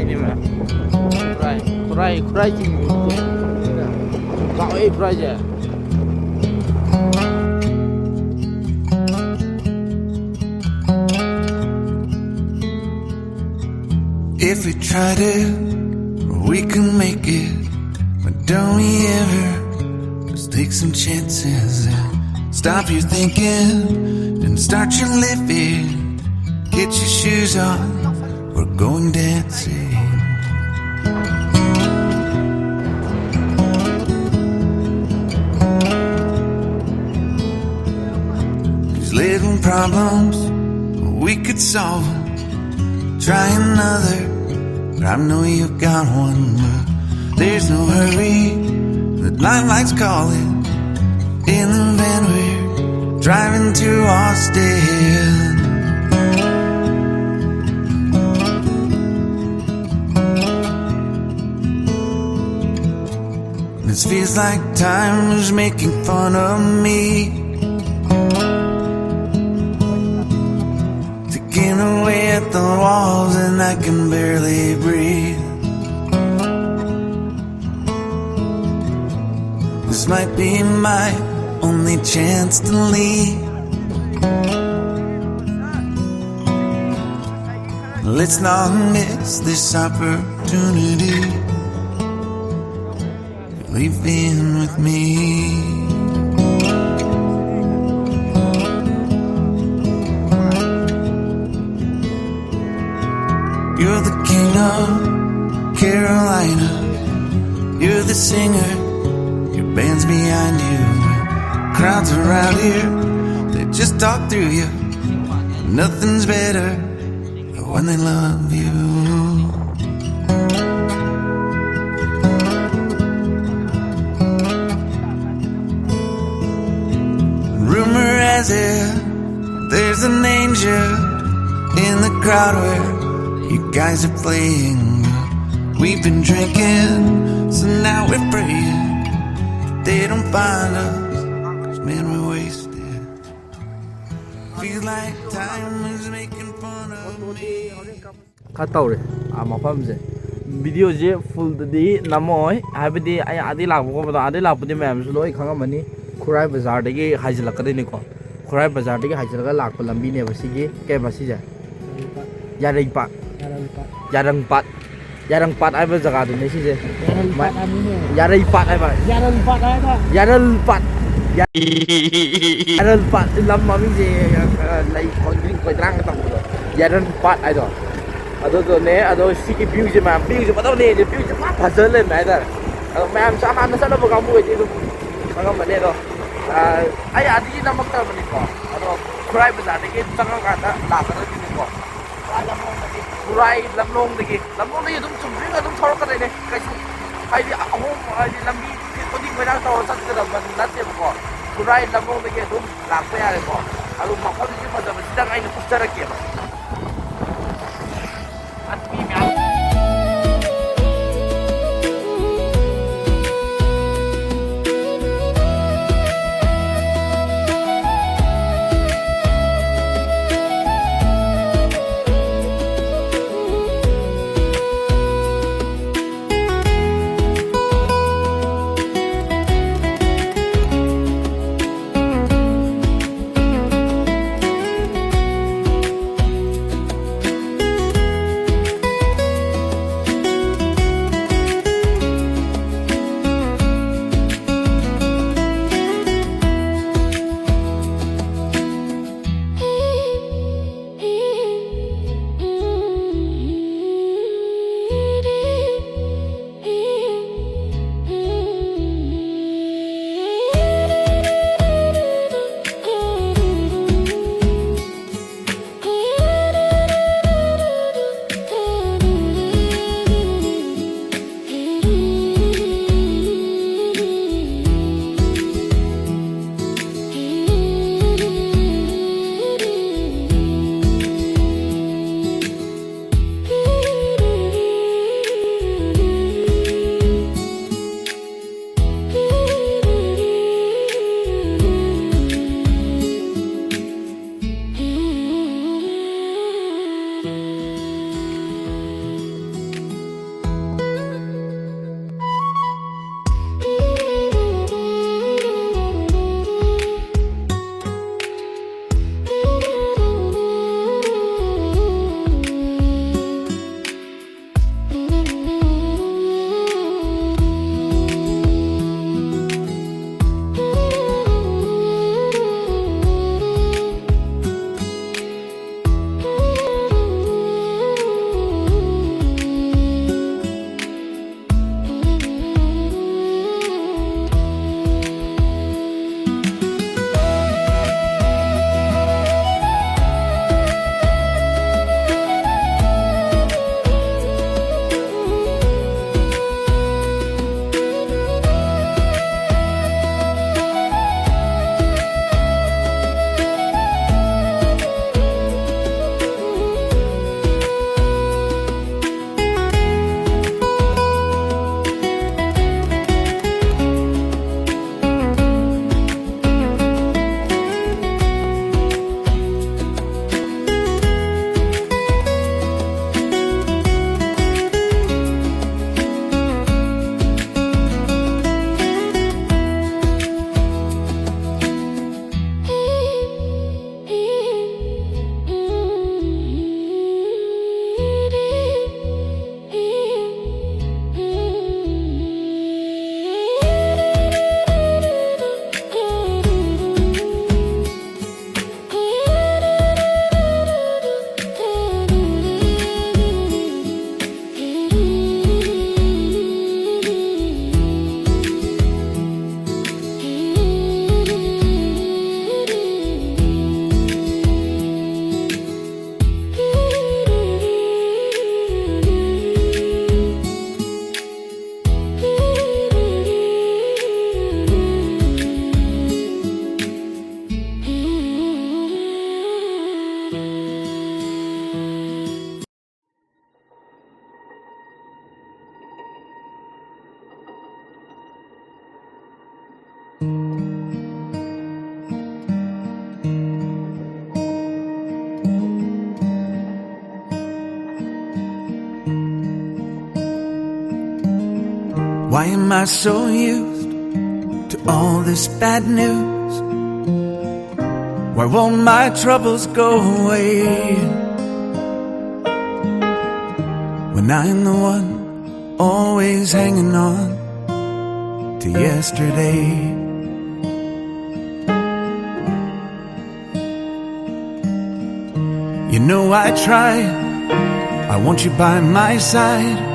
นี่มั้ยคุไรจริงก็ไอ้คุไรจ้ะ If we try to, we can make it. But don't we ever just take some chances and stop your thinking and start your living. Get your shoes on, we're going dancing. These little problems, we could solve them. Try another, but I know you got one. But there's no hurry, the lifelight's calling. In the van we're driving to Austin. This feels like time is making fun of me. Taking away at the walls and I can barely breathe. This might be my only chance to leave. Let's not miss this opportunity. Leave in with me. You're the king of Carolina. You're the singer. Your band's behind you. Crowds around here, they just talk through you. Nothing's better when they love you. Rumor has it there's an angel in the crowd where you guys are playing. We've been drinking, so now we're praying they don't find us, 'cause man we're wasted. Feels like time is making fun of me. ข้าเต่าเลยมาฟังสิวิดีโอเจ้ full ดีน้ำมอยหายไปดีไอ้อาทิตย์หลังผมก็มาต่ออาทิตย์หลังผมจะแม่มาสโลอีกครั้งมันนี่คุไรบาซาร์เด็กหายจิลักกันได้นี่ก่อนคุไรบาซาร์เด็กหายจิลักกันหลักเป็นลำบีเนี่ยภาษีแก่ภาษีจ้ะยาดังปัดไอ้ภาษาการนี่สิเจ้ยาดังปัดไอ้บ้ายาดังปัดลำมาวิ่งเจ้ไล่คนวิ่งไปตั้งกันต่างกันยาดังปัดไอ้ตัวตัวนี้ตัวสิกิบิวจะมาบิวจะมาต้องเนี่ยจะบิวจะมาพัฒน์เลยไหมแต่แม่ผมสามารถนั่งสนุกกับมวยที่ดูมันก็เหมือนเนี่ยตัวไอ้อาทิตย์นั้นมันก็มันนี่ก่อนตัวใครภาษาเด็กตั้งกันนะหลักกันเลยนี่ก่อนใครลำลงเด็กต้องสุ่มวิ่งต้องทรกันเลยเนี่ยใครสุ่มใครที่เอาไอ้ลำบีคนที่ไปนั่งโต๊ะสักกระดับมันนัดเดียวก่อนใครลำลงเด็กต้องหลักไปอะไรก่อนเอาลูกมาคนที่มาจะมาตั้งไอ้กุศลเกี่ยว Why am I so used to all this bad news? Why won't my troubles go away when I'm the one always hanging on to yesterday? You know I try, I want you by my side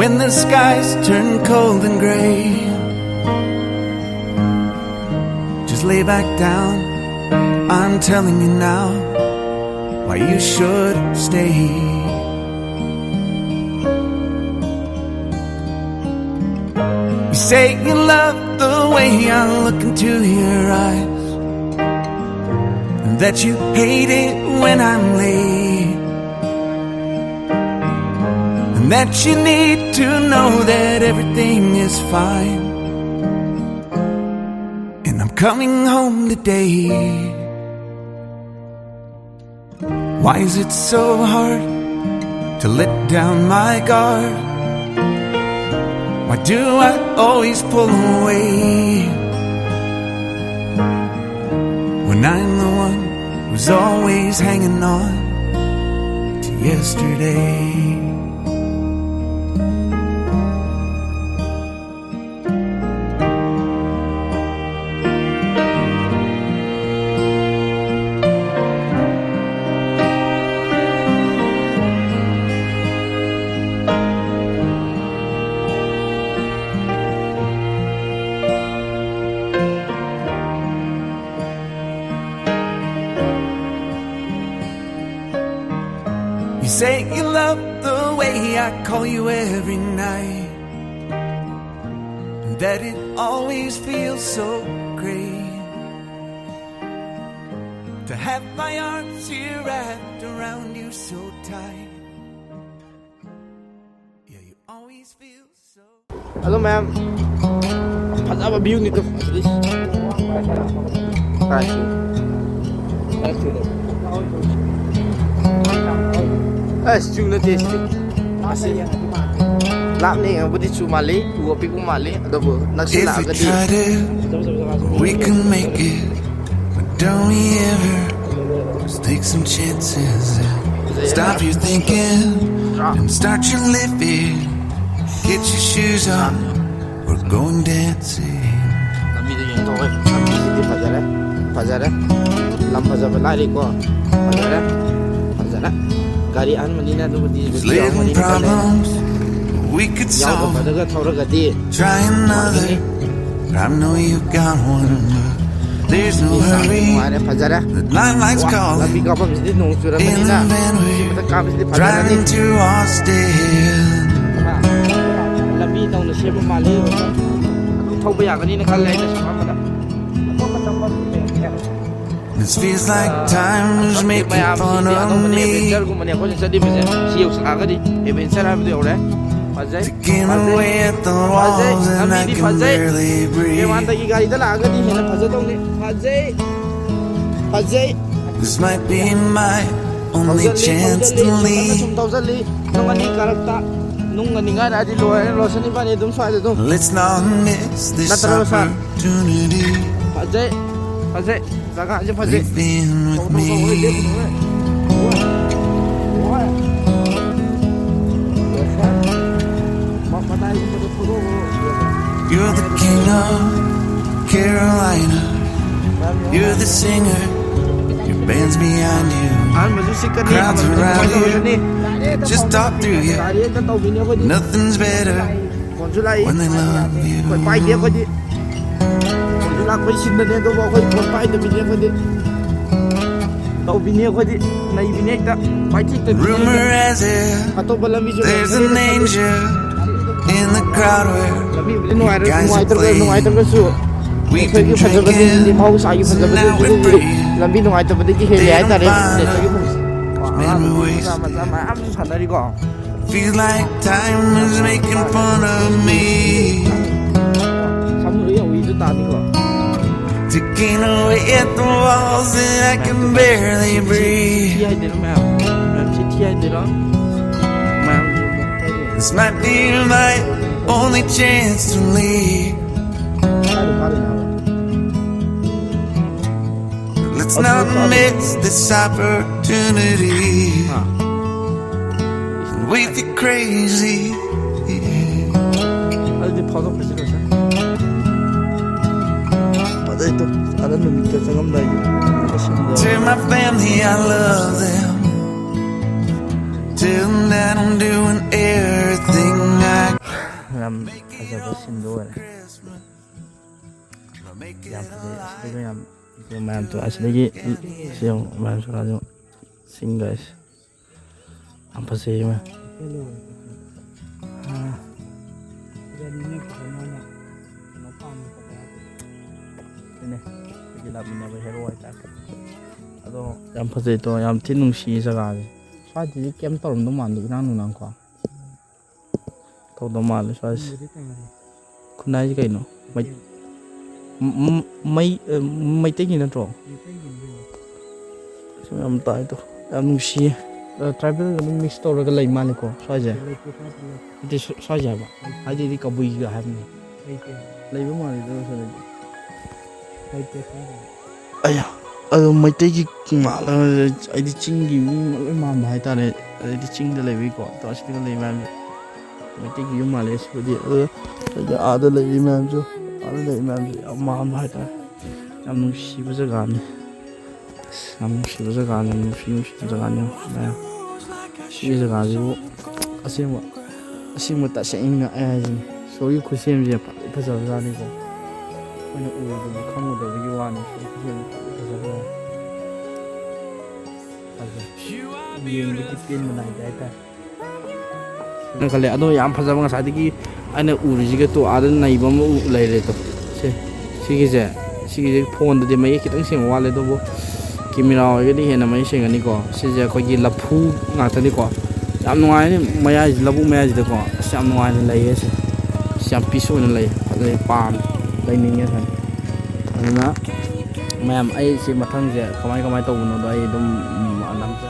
when the skies turn cold and gray. Just lay back down, I'm telling you now why you should stay. You say you love the way I look into your eyes, and that you hate it when I'm late, and that you need to know that everything is fine, and I'm coming home today. Why is it so hard to let down my guard? Why do I always pull away when I'm the one who's always hanging on to yesterday? You say you love the way I call you every night, and that it always feels so great to have my arms here wrapped around you so tight. Yeah, you always feel so. Hello ma'am. Phazaba view ni to this. Thank you. Thank you. Chu na taste asi lap ni budi chu mali uo pi ku mali adobo naksila If we agadi try to, we can make it. But don't we ever just take some chances and stop your thinking and start your living. Get your shoes on, we're going dancing. Nami de yeng toy nami siti fazare lam fazaba lari ko fazare gari an manina do budi There's little problems we could yaw solve. daga thoraga di Try another, but I know you got one. But there's no hurry. fazare The line lights labi calling ka pam siti nong sura in manina the van siti ka siti we're fazare ni driving to Austin. labi nong na sebe mali adu thoba ya gani na kal lai na samada This feels like time is making fun of me. Taking away at the walls and I can barely breathe. This might be my only chance to leave. Let's not miss this opportunity. You've been with me. You're the king of Carolina. You're the singer. Your band's behind you. Crowds around you. Just talk through you. Nothing's better when they love you. Rumor has it there's an angel in the crowd where you guys are playing. We've been drinking, so now we're free. Memories. Feels like time is making fun of me. Taking away at the walls and I can barely breathe. This might be my only chance to leave. Let's not miss this opportunity. We feel crazy. Aduh photo kasi dosa. Pada itu ada numit sangam lagi. To my family, I love them. Tell them that I'm doing everything I can. Ada sindo. Yang pasti yang man tu asli siang man surat sing guys. Apa sih mah? Ini kita punya hero aja. Ado yang pasti itu yang tinung sih sekali. Soalnya jadi kem tolong tu mandu nang nang kau. Tahu tu malu soalnya. Kunai juga ino. Mấy tiếng gì nữa rồi em tại tôi em xí tribal cái mix store cái lấy mà này cô sao vậy thì sao vậy bà hay đi cà bùi cái hay này lấy cái mà này tôi sao này ai mấy tiếng gì mà là ai đi chinh gì mà hay ta này ai đi chinh để lấy cái cô tôi sẽ lấy mà mấy tiếng gì mà lấy số đi giờ à để lấy mà chứ ada dari mana mama ada yang nusi berjalan nusi berjalan nah si berjalan itu asyik tak seingat aja soalnya kusim je berjalan ni kok mana udah kamu dah berjuang ni kusim berjalan yang dikipin mana ada nah kalau ada yang pasal bang saat ini ana urjiga to adan naibam leire to sige phone de mai kitang sing wale do bo camera ga di hena mai sing ani ko se je ko gi lapu nga ta ni ko yam nuai ni maya labu maya ji de ko sam nuai ni lai se sam piso ni lai pam lai ni nge san ana mayam ai si mathang je kamai to no do ai dum anam je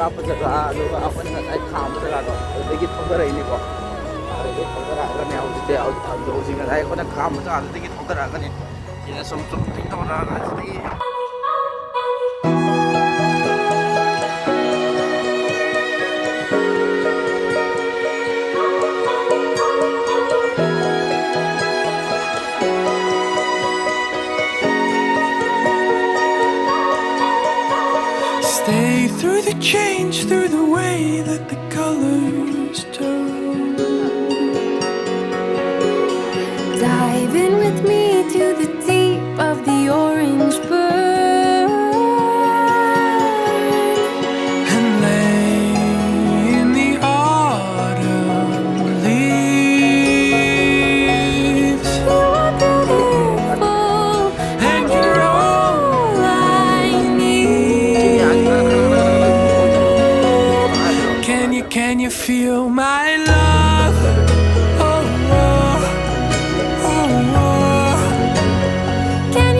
Kap jaga aduh apa nak saya kham jaga tu, lagi thongkar ini kok, lagi thongkar akan yang kita jauh sini saya kau nak kham jaga, lagi thongkar akan ini, ini some tinggal orang lagi. Stay through the change, through the way that the colors turn. Dive in with me to the deep of the orange burn And lay in the autumn leaves. You are beautiful And you're all I need. Can you feel my love? Oh, oh, oh, oh. Can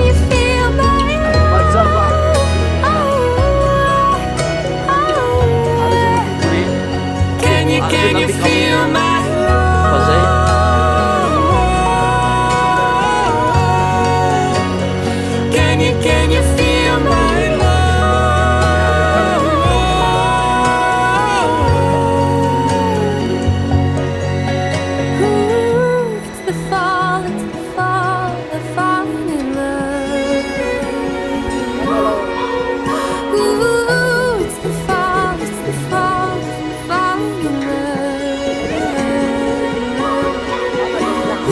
you feel my love? Oh, oh, Can you feel my Can you feel my love? Ooh, it's the fall, the falling in love. Ooh, it's the fall, the falling in love.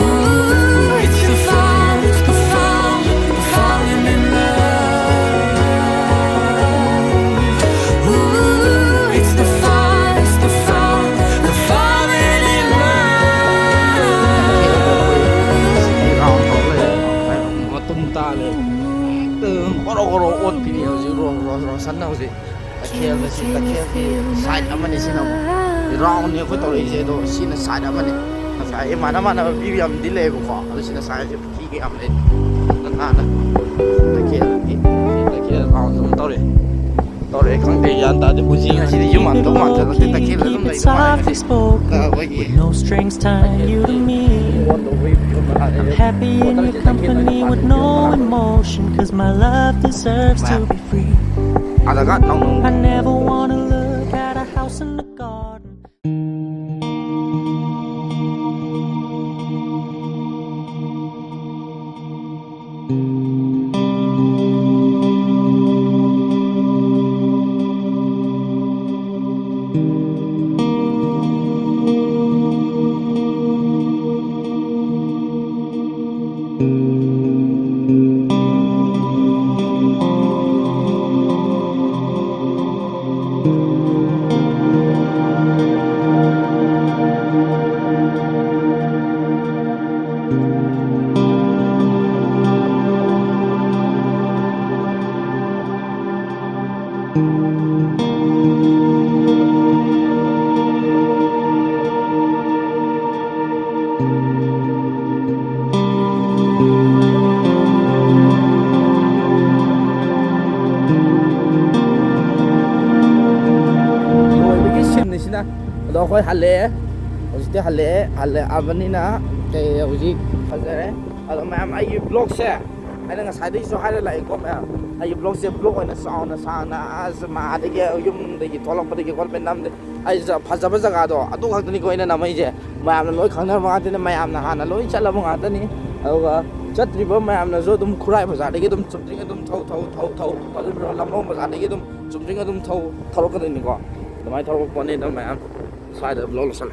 Ooh, it's the fall, the falling in love. Ooh, it's the fall, the falling in love. tum ta lên từ có đồ ôn thì nhiều chứ rồi sẵn đâu gì kia là xin kia sai lắm anh xin không thì rong nhiều cái tội gì đó xin là sai lắm anh sai mà nó bị làm delay của họ nó xin là sai thì khi cái âm lên nó kia rong không tao đấy Tore kang te yan ta de buji nga si yum an to man ta te ta ke la dum dai Softly spoken, with no strings tying you to me. I'm happy in your company with no emotion, cause my love deserves to be free. Ada ga nong I never wanna look at a house in the garden. đó khối hạt lệ hồi xưa hạt lệ à vấn đề na cái hồi gì phải thế ở mà em ai blog xe ai đang sai đấy số hai lại có mà ai blog xe blog ở nó sao na mà đấy cái dùng đấy cái tholang cái con bên nam đấy ai giờ phát ra bây giờ cả đó tôi không tin coi nó nằm ấy chứ mà em lối khẳng định mà thế mà em là hàng lối chắc là một hàng đấy chất thì bữa mà em là rồi đúng khurai mà ra đấy cái đúng chụp cái đúng thâu có cái làm ông mà ra đấy cái đúng chụp cái đúng thâu cái này có tụi mày thâu con này đó mà em sai được lỗ là sao